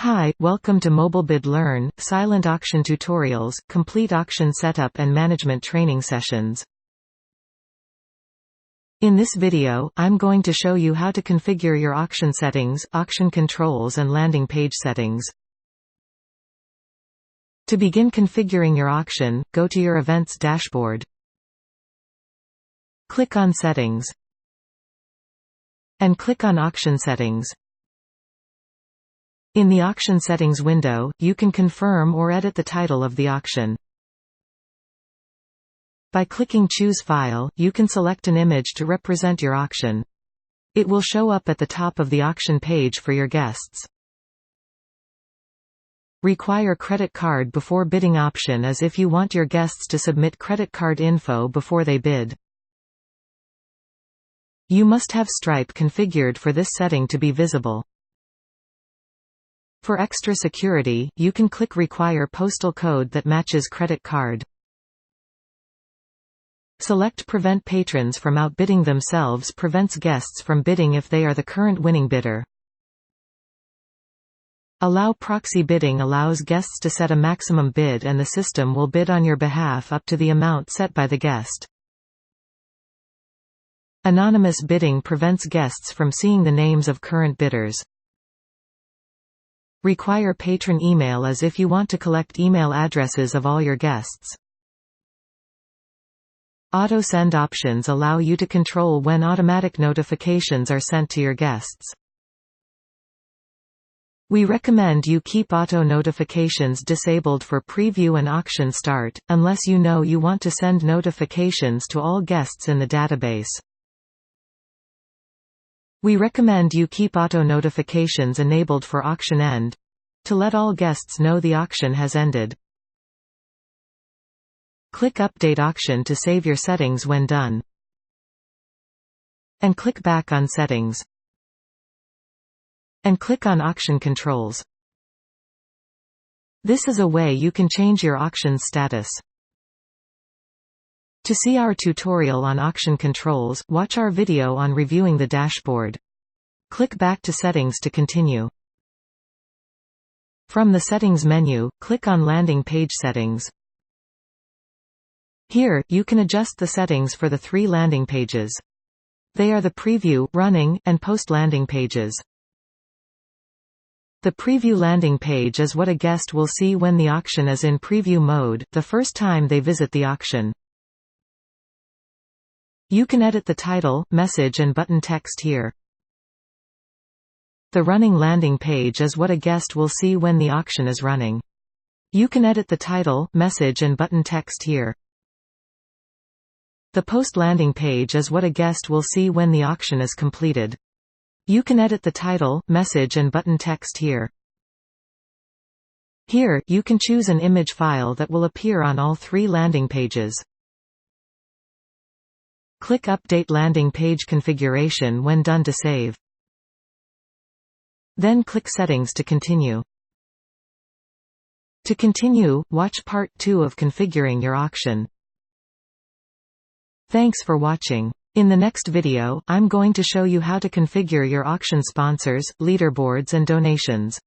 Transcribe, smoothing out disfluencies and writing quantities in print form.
Hi, welcome to MobilBid Learn, silent auction tutorials, complete auction setup and management training sessions. In this video, I'm going to show you how to configure your auction settings, auction controls and landing page settings. To begin configuring your auction, go to your Events dashboard. Click on Settings. And click on Auction Settings. In the Auction Settings window, you can confirm or edit the title of the auction. By clicking Choose File, you can select an image to represent your auction. It will show up at the top of the auction page for your guests. Require credit card before bidding option as if you want your guests to submit credit card info before they bid. You must have Stripe configured for this setting to be visible. For extra security, you can click Require postal code that matches credit card. Select Prevent patrons from outbidding themselves prevents guests from bidding if they are the current winning bidder. Allow Proxy Bidding allows guests to set a maximum bid and the system will bid on your behalf up to the amount set by the guest. Anonymous bidding prevents guests from seeing the names of current bidders. Require patron email as if you want to collect email addresses of all your guests. Auto-send options allow you to control when automatic notifications are sent to your guests. We recommend you keep auto notifications disabled for preview and auction start, unless you know you want to send notifications to all guests in the database. We recommend you keep auto notifications enabled for auction end, to let all guests know the auction has ended. Click Update Auction to save your settings when done. And click back on Settings. And click on Auction Controls. This is a way you can change your auction's status. To see our tutorial on auction controls, watch our video on reviewing the dashboard. Click back to Settings to continue. From the Settings menu, click on Landing Page Settings. Here, you can adjust the settings for the 3 landing pages. They are the Preview, Running, and Post landing pages. The Preview landing page is what a guest will see when the auction is in preview mode, the first time they visit the auction. You can edit the title, message and button text here. The Running landing page is what a guest will see when the auction is running. You can edit the title, message and button text here. The Post landing page is what a guest will see when the auction is completed. You can edit the title, message and button text here. Here, you can choose an image file that will appear on all 3 landing pages. Click Update Landing Page Configuration when done to save. Then click Settings to continue. To continue, watch Part 2 of configuring your auction. Thanks for watching. In the next video, I'm going to show you how to configure your auction sponsors, leaderboards and donations.